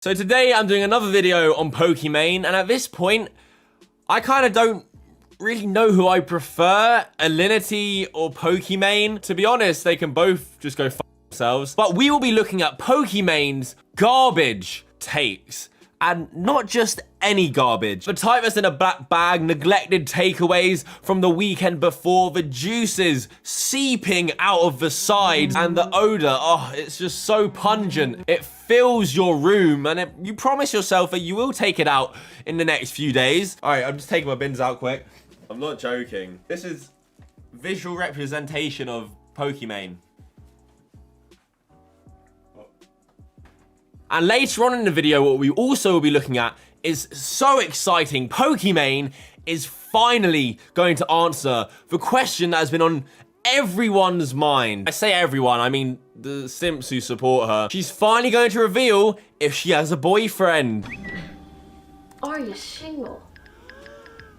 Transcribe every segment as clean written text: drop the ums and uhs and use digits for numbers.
So today I'm doing another video on Pokimane, and at this point, I kind of don't really know who I prefer, Alinity or Pokimane. To be honest, they can both just go f themselves. But we will be looking at Pokimane's garbage takes. And not just any garbage. The type that's in a black bag, neglected takeaways from the weekend before, the juices seeping out of the sides, and the odor, oh, it's just so pungent. It fills your room, and you promise yourself that you will take it out in the next few days. All right, I'm just taking my bins out quick. I'm not joking. This is visual representation of Pokimane. And later on in the video, what we also will be looking at is so exciting. Pokimane is finally going to answer the question that has been on everyone's mind. I say everyone, I mean the simps who support her. She's finally going to reveal if she has a boyfriend. Are you single?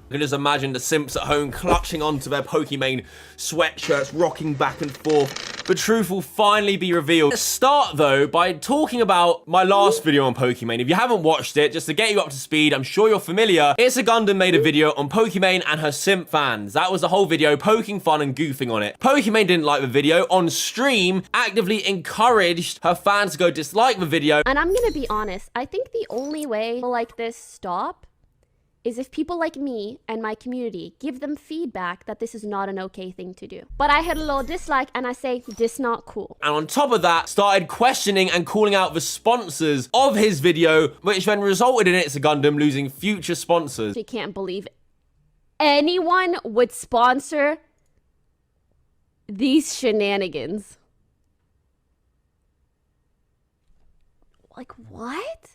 I can just imagine the simps at home clutching onto their Pokimane sweatshirts, rocking back and forth. The truth will finally be revealed. Let's start though by talking about my last video on Pokimane. If you haven't watched it, just to get you up to speed, I'm sure you're familiar. It's a Gundam made a video on Pokimane and her simp fans. That was the whole video, poking fun and goofing on it. Pokimane didn't like the video. On stream, actively encouraged her fans to go dislike the video. And I'm gonna be honest, I think the only way like this stop is if people like me and my community give them feedback that this is not an okay thing to do. But I hit a little dislike and I say, this not cool. And on top of that, started questioning and calling out the sponsors of his video, which then resulted in It's a Gundam losing future sponsors. I can't believe anyone would sponsor these shenanigans. Like, what?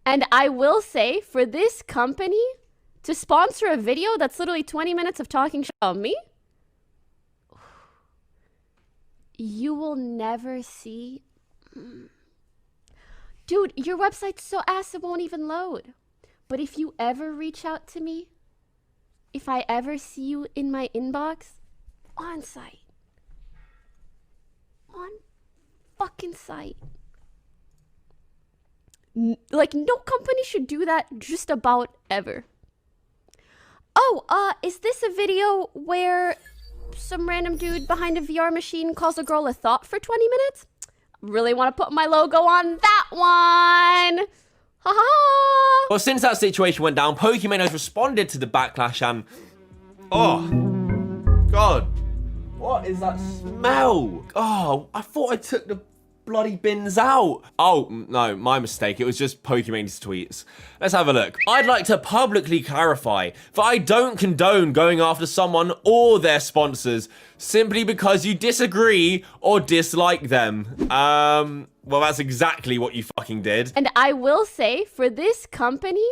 And I will say, for this company to sponsor a video that's literally 20 minutes of talking shit about me, you will never see. Dude, your website's so ass it won't even load. But if you ever reach out to me, if I ever see you in my inbox, on site. On fucking site. Like, no company should do that just about ever. Oh, is this a video where some random dude behind a VR machine calls a girl a thought for 20 minutes? Really want to put my logo on that one. Ha ha. Well, since that situation went down, Pokimane has responded to the backlash and... oh, God. What is that smell? Oh, I thought I took the bloody bins out. Oh, no, my mistake. It was just Pokimane's tweets. Let's have a look. I'd like to publicly clarify that I don't condone going after someone or their sponsors simply because you disagree or dislike them. Well, that's exactly what you fucking did. And I will say, for this company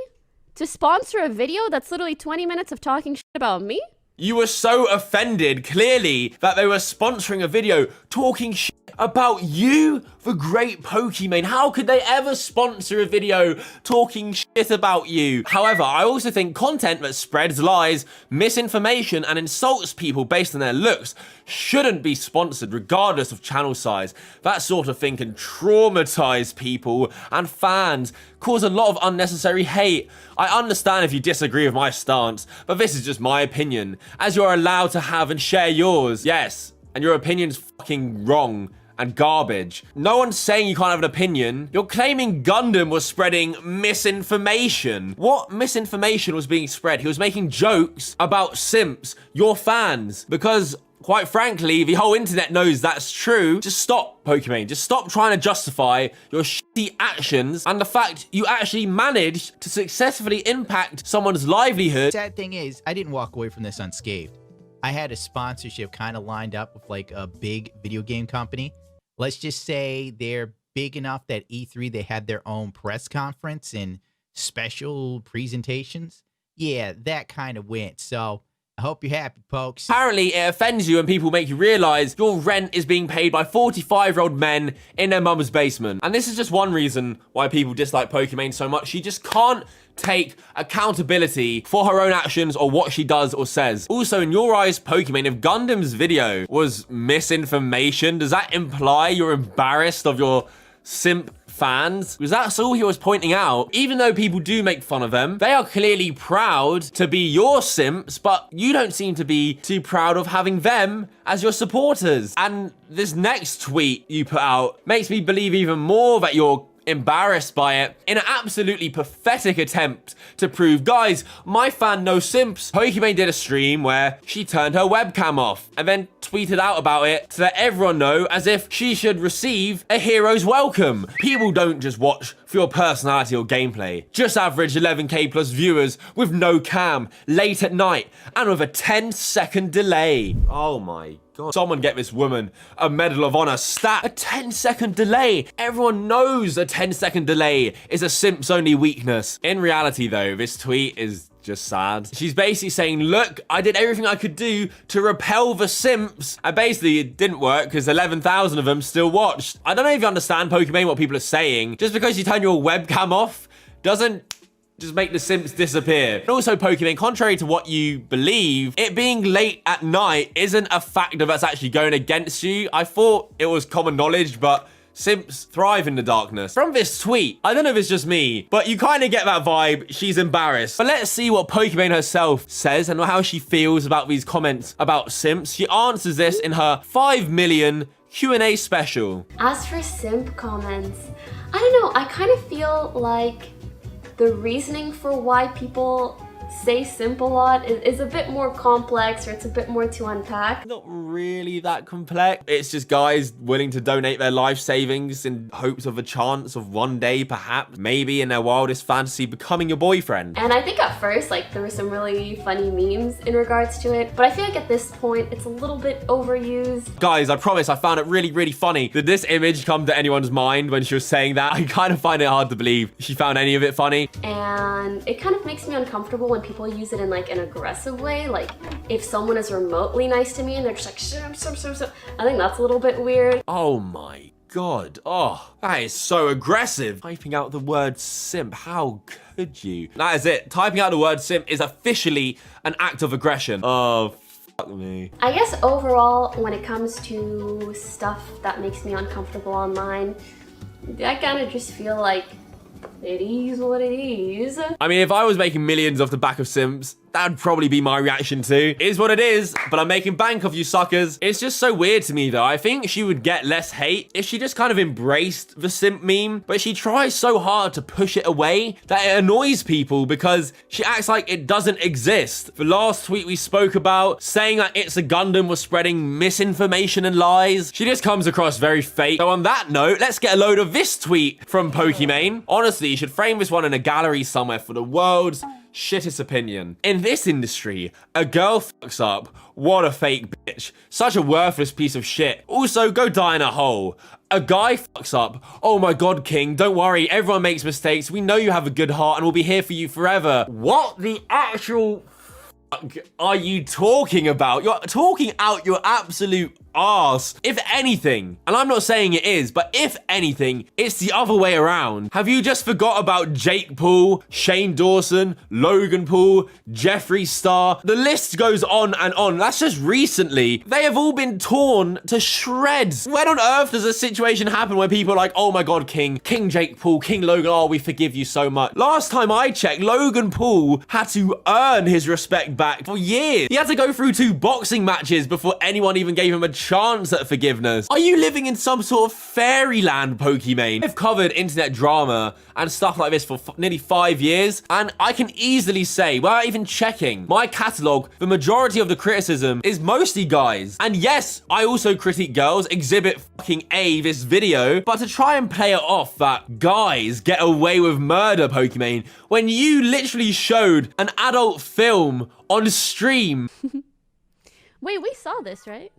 to sponsor a video that's literally 20 minutes of talking shit about me, you were so offended, clearly, that they were sponsoring a video talking shit about you, the great Pokimane. How could they ever sponsor a video talking shit about you? However, I also think content that spreads lies, misinformation, and insults people based on their looks shouldn't be sponsored regardless of channel size. That sort of thing can traumatize people and fans, cause a lot of unnecessary hate. I understand if you disagree with my stance, but this is just my opinion, as you're allowed to have and share yours. Yes, and your opinion's fucking wrong and garbage. No one's saying you can't have an opinion. You're claiming Gundam was spreading misinformation. What misinformation was being spread? He was making jokes about simps, your fans, because quite frankly, the whole internet knows that's true. Just stop, Pokimane. Just stop trying to justify your shitty actions and the fact you actually managed to successfully impact someone's livelihood. Sad thing is, I didn't walk away from this unscathed. I had a sponsorship kind of lined up with like a big video game company. Let's just say they're big enough that E3, they had their own press conference and special presentations. Yeah, that kind of went. So I hope you're happy, folks. Apparently, it offends you when people make you realize your rent is being paid by 45-year-old men in their mum's basement. And this is just one reason why people dislike Pokimane so much. She just can't take accountability for her own actions or what she does or says. Also, in your eyes, Pokimane, if Gundam's video was misinformation, does that imply you're embarrassed of your simp fans, because that's all he was pointing out. Even though people do make fun of them, they are clearly proud to be your simps, but you don't seem to be too proud of having them as your supporters. And this next tweet you put out makes me believe even more that you're embarrassed by it in an absolutely pathetic attempt to prove, guys, my fan no simps. Pokimane did a stream where she turned her webcam off and then tweeted out about it to let everyone know as if she should receive a hero's welcome. People don't just watch for your personality or gameplay. Just average 11k plus viewers with no cam, late at night, and with a 10-second delay. Oh my God. Someone get this woman a Medal of Honor stat. A 10-second delay. Everyone knows a 10-second delay is a simp's only weakness. In reality though, this tweet is just sad. She's basically saying, look, I did everything I could do to repel the simps. And basically it didn't work because 11,000 of them still watched. I don't know if you understand, Pokimane, what people are saying. Just because you turn your webcam off doesn't just make the simps disappear. And also, Pokimane, contrary to what you believe, it being late at night isn't a factor that's actually going against you. I thought it was common knowledge, but simps thrive in the darkness. From this tweet, I don't know if it's just me, but you kind of get that vibe. She's embarrassed. But let's see what Pokimane herself says and how she feels about these comments about simps. She answers this in her 5 million Q&A special. As for simp comments, I don't know, I kind of feel like the reasoning for why people say simp a lot is a bit more complex, or it's a bit more to unpack. Not really that complex. It's just guys willing to donate their life savings in hopes of a chance of one day, perhaps, maybe in their wildest fantasy, becoming your boyfriend. And I think at first, like, there were some really funny memes in regards to it, but I feel like at this point, it's a little bit overused. Guys, I promise I found it really, really funny. Did this image come to anyone's mind when she was saying that? I kind of find it hard to believe she found any of it funny. And it kind of makes me uncomfortable when people use it in like an aggressive way. Like if someone is remotely nice to me and they're just like, simp. I think that's a little bit weird. Oh my God. Oh, that is so aggressive. Typing out the word simp. How could you? That is it. Typing out the word simp is officially an act of aggression. Oh, fuck me. I guess overall, when it comes to stuff that makes me uncomfortable online, I kind of just feel like it is what it is. I mean, if I was making millions off the back of simps, that'd probably be my reaction too. It is what it is, but I'm making bank of you suckers. It's just so weird to me though. I think she would get less hate if she just kind of embraced the simp meme, but she tries so hard to push it away that it annoys people because she acts like it doesn't exist. The last tweet we spoke about, saying that It's a Gundam was spreading misinformation and lies, she just comes across very fake. So on that note, let's get a load of this tweet from Pokimane. Honestly, you should frame this one in a gallery somewhere for the world's shittest opinion. In this industry, a girl fucks up. What a fake bitch. Such a worthless piece of shit. Also, go die in a hole. A guy fucks up. Oh my God, King, don't worry. Everyone makes mistakes. We know you have a good heart and we'll be here for you forever. What the actual fuck are you talking about? You're talking out your absolute arse. If anything, and I'm not saying it is, but if anything, it's the other way around. Have you just forgot about Jake Paul, Shane Dawson, Logan Paul, Jeffree Star? The list goes on and on. That's just recently. They have all been torn to shreds. When on earth does a situation happen where people are like, oh my God, King Jake Paul, King Logan, oh, we forgive you so much. Last time I checked, Logan Paul had to earn his respect back for years. He had to go through 2 boxing matches before anyone even gave him a chance at forgiveness. Are you living in some sort of fairyland, Pokimane? I've covered internet drama and stuff like this for nearly 5 years, and I can easily say, without even checking my catalog, the majority of the criticism is mostly guys. And yes, I also critique girls, exhibit fucking A this video, but to try and play it off that guys get away with murder, Pokimane, when you literally showed an adult film on stream. Wait, we saw this, right?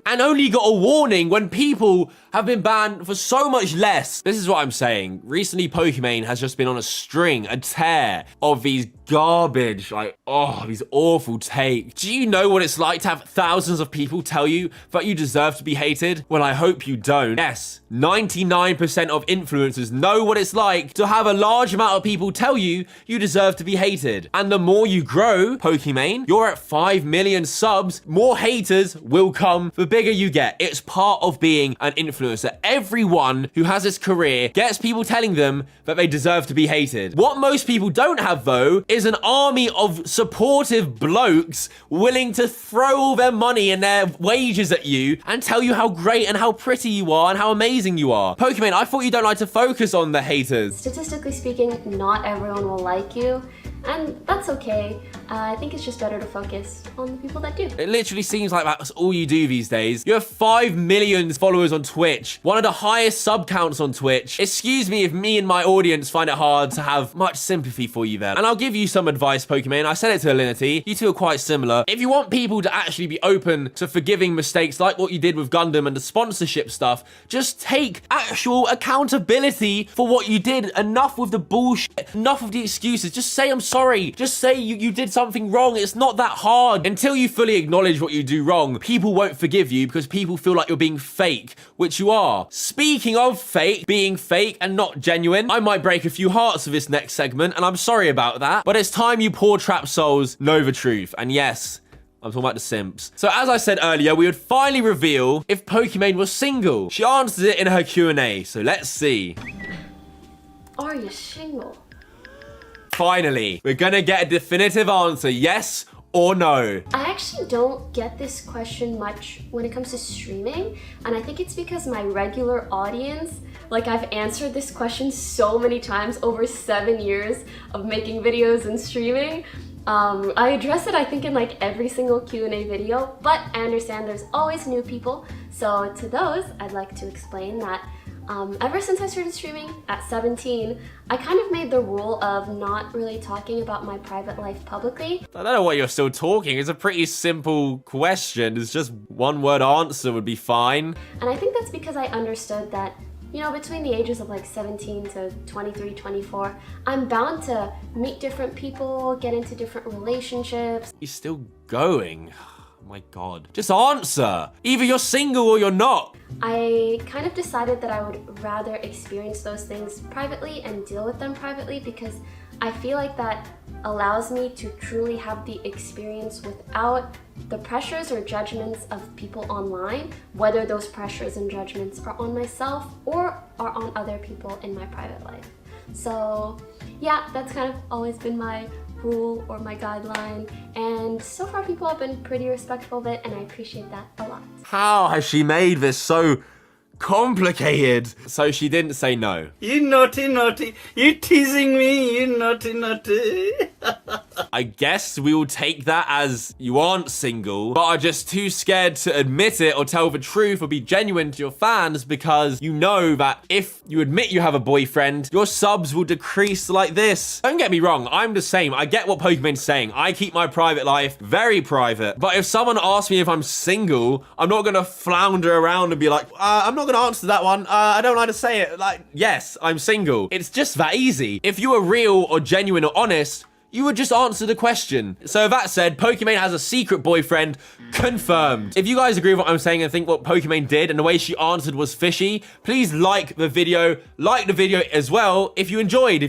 And only got a warning when people have been banned for so much less. This is what I'm saying. Recently, Pokimane has just been on a string, a tear of these garbage, like, oh, these awful takes. Do you know what it's like to have thousands of people tell you that you deserve to be hated? Well, I hope you don't. Yes, 99% of influencers know what it's like to have a large amount of people tell you you deserve to be hated. And the more you grow, Pokimane, you're at 5 million subs, more haters will come the bigger you get. It's part of being an influencer. Everyone who has this career gets people telling them that they deserve to be hated. What most people don't have, though, is an army of supportive blokes willing to throw all their money and their wages at you and tell you how great and how pretty you are and how amazing you are. Pokimane, I thought you don't like to focus on the haters. Statistically speaking, not everyone will like you, and that's okay. I think it's just better to focus on the people that do. It literally seems like that's all you do these days. You have 5 million followers on Twitch, one of the highest sub counts on Twitch. Excuse me if me and my audience find it hard to have much sympathy for you then. And I'll give you some advice, Pokimane. I said it to Alinity. You two are quite similar. If you want people to actually be open to forgiving mistakes like what you did with Gundam and the sponsorship stuff, just take actual accountability for what you did. Enough with the bullshit. Enough of the excuses. Just say I'm sorry. Just say you did something wrong. It's not that hard. Until you fully acknowledge what you do wrong, people won't forgive you because people feel like you're being fake, which you are. Speaking of fake, being fake and not genuine, I might break a few hearts for this next segment, and I'm sorry about that, but it's time you poor trap souls know the truth. And yes, I'm talking about the simps. So as I said earlier, we would finally reveal if Pokimane was single. She answered it in her Q&A, so let's see. Are you single? Finally, we're gonna get a definitive answer, yes or no. I actually don't get this question much when it comes to streaming, and I think it's because my regular audience, like I've answered this question so many times over 7 years of making videos and streaming. I address it, I think, in like every single Q&A video, but I understand there's always new people. So to those, I'd like to explain that ever since I started streaming at 17, I kind of made the rule of not really talking about my private life publicly. I don't know why you're still talking. It's a pretty simple question. It's just one word answer would be fine. And I think that's because I understood that, you know, between the ages of like 17 to 23, 24, I'm bound to meet different people, get into different relationships. You're still going. Oh my God. Just answer. Either you're single or you're not. I kind of decided that I would rather experience those things privately and deal with them privately because I feel like that allows me to truly have the experience without the pressures or judgments of people online, whether those pressures and judgments are on myself or are on other people in my private life. So yeah, that's kind of always been my rule or my guideline, and so far people have been pretty respectful of it, and I appreciate that a lot. How has she made this so complicated? So she didn't say no. You naughty, naughty. You teasing me, you naughty, naughty. I guess we will take that as you aren't single, but are just too scared to admit it or tell the truth or be genuine to your fans because you know that if you admit you have a boyfriend, your subs will decrease like this. Don't get me wrong, I'm the same. I get what Pokimane's saying. I keep my private life very private, but if someone asks me if I'm single, I'm not gonna flounder around and be like, I'm not gonna answer that one. I don't know how to say it. Like, yes, I'm single. It's just that easy. If you were real or genuine or honest, you would just answer the question. So that said, Pokimane has a secret boyfriend, confirmed. If you guys agree with what I'm saying and think what Pokimane did and the way she answered was fishy, please like the video as well if you enjoyed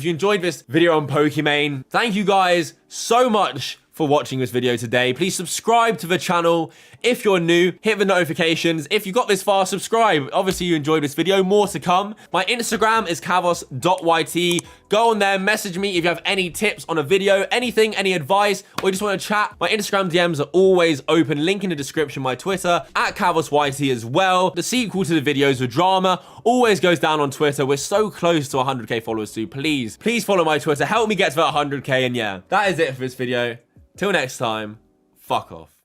this video on Pokimane. Thank you guys so much for watching this video today. Please subscribe to the channel. If you're new, hit the notifications. If you got this far, subscribe. Obviously, you enjoyed this video. More to come. My Instagram is kavos.yt. Go on there, message me if you have any tips on a video, anything, any advice, or you just want to chat. My Instagram DMs are always open. Link in the description. My Twitter, at KavosYT as well. The sequel to the videos with drama always goes down on Twitter. We're so close to 100k followers too. Please follow my Twitter. Help me get to that 100k. And yeah, that is it for this video. Till next time, fuck off.